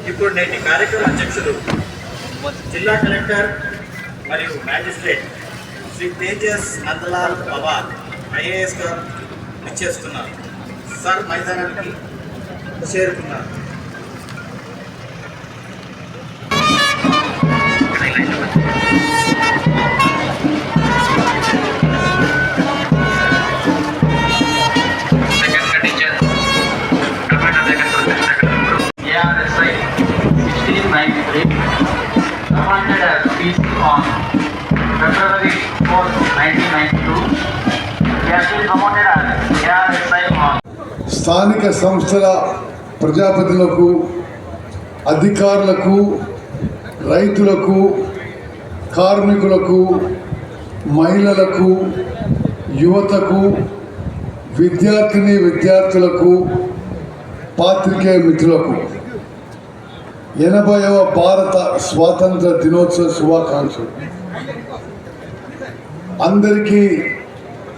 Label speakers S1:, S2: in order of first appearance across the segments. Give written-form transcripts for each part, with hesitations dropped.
S1: ఇప్పుడు నేటి కార్యక్రమ అధ్యక్షులు జిల్లా కలెక్టర్ మరియు మ్యాజిస్ట్రేట్ శ్రీ తేజస్ నందలాల్ పవార్ ఐఏఎస్ గారు ఇచ్చేస్తున్నారు. సార్ మైదానానికి చేరుకున్నారు.
S2: Appointed as PC on February 4, 1992. He has been promoted as ARSI on.
S3: స్థానిక సంస్థల ప్రజాప్రతినిధులకు, అధికారులకు, రైతులకు, కార్మికులకు, మహిళలకు, యువతకు, విద్యార్థులకు, పాత్రికేయ మిత్రులకు 80వ భారత స్వాతంత్ర దినోత్సవ శుభాకాంక్షలు. అందరికీ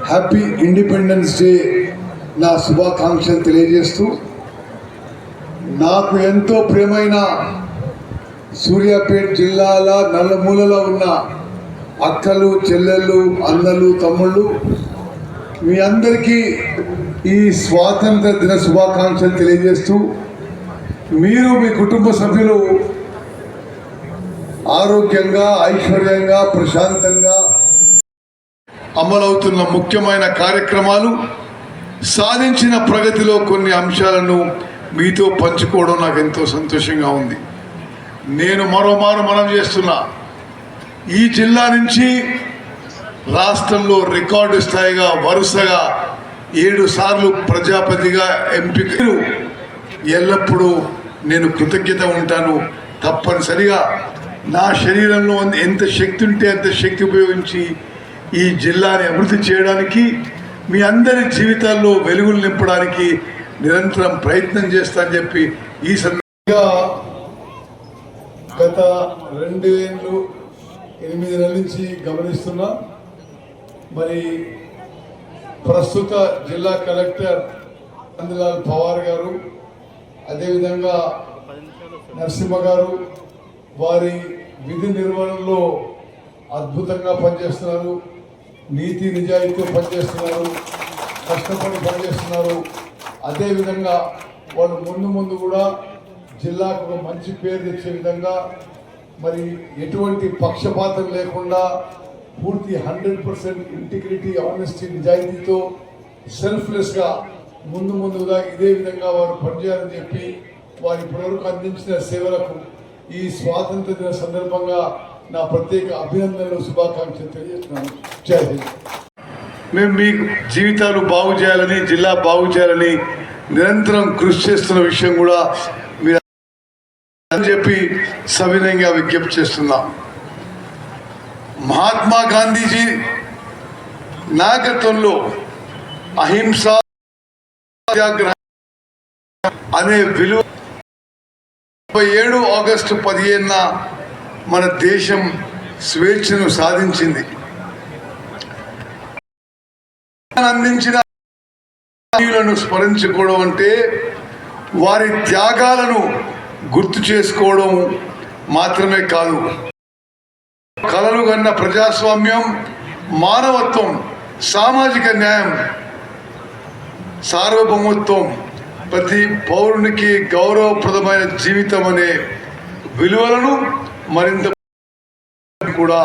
S3: హ్యాపీ ఇండిపెండెన్స్ డే నా శుభాకాంక్షలు తెలియజేస్తూ, నాకు ఎంతో ప్రియమైన సూర్యాపేట జిల్లాల నలుమూలలో ఉన్న అక్కలు, చెల్లెళ్ళు, అన్నలు, తమ్ముళ్ళు, మీ అందరికీ ఈ స్వాతంత్ర దిన శుభాకాంక్షలు తెలియజేస్తూ, మీరు మీ కుటుంబ సభ్యులు ఆరోగ్యంగా, ఐశ్వర్యంగా, ప్రశాంతంగా అమలవుతున్న ముఖ్యమైన కార్యక్రమాలు, సాధించిన ప్రగతిలో కొన్ని అంశాలను మీతో పంచుకోవడం నాకు ఎంతో సంతోషంగా ఉంది. నేను మరోమారు మనం చేస్తున్నా, ఈ జిల్లా నుంచి రాష్ట్రంలో రికార్డు స్థాయిగా వరుసగా 7 సార్లు ప్రజాపతిగా ఎంపిక. ఎల్లప్పుడూ నేను కృతజ్ఞత ఉంటాను. తప్పనిసరిగా నా శరీరంలో ఎంత శక్తి ఉంటే అంత శక్తి ఉపయోగించి ఈ జిల్లాని అభివృద్ధి చేయడానికి, మీ అందరి జీవితాల్లో వెలుగులు నింపడానికి నిరంతరం ప్రయత్నం చేస్తానని చెప్పి ఈ సందర్భంగా గత 2 ఏళ్ళు 8 నెలల నుంచి గమనిస్తున్నా. మరి ప్రస్తుత జిల్లా కలెక్టర్ నందలాల్ పవార్ గారు, అదేవిధంగా నరసింహ గారు వారి విధి నిర్వహణలో అద్భుతంగా పనిచేస్తున్నారు. నీతి నిజాయితీతో పనిచేస్తున్నారు, కష్టపడి పనిచేస్తున్నారు. అదేవిధంగా వాళ్ళు ముందు కూడా జిల్లాకు ఒక మంచి పేరు తెచ్చే విధంగా, మరి ఎటువంటి పక్షపాతం లేకుండా పూర్తి 100% ఇంటిగ్రిటీ, ఆనెస్టీ, నిజాయితీతో సెల్ఫ్లెస్గా ముందుగా ఇదే విధంగా వారు పనిచేయాలని చెప్పి వారి ఇప్పటివరకు అందించిన సేవలకు ఈ స్వాతంత్ర దిన సందర్భంగా నా ప్రత్యేక అభినందనలు, శుభాకాంక్షలు తెలియజేస్తున్నాను. జై హింద్. మేము మీ జీవితాలు బాగు చేయాలని, జిల్లా బాగు చేయాలని నిరంతరం కృషి చేస్తున్న విషయం కూడా మీరు అని చెప్పి సవినయంగా విజ్ఞప్తి చేస్తున్నాం. మహాత్మా గాంధీజీ నాయకత్వంలో అహింస అనే విలువ 27 ఆగస్టు 15న మన దేశం స్వేచ్ఛను సాధించింది. అందించిన స్మరించుకోవడం అంటే వారి త్యాగాలను గుర్తు చేసుకోవడం మాత్రమే కాదు, కలలు కన్న ప్రజాస్వామ్యం, మానవత్వం, సామాజిక న్యాయం, సార్వభౌమత్వం, ప్రతి పౌరునికి గౌరవప్రదమైన జీవితం అనే విలువలను మరింత కూడా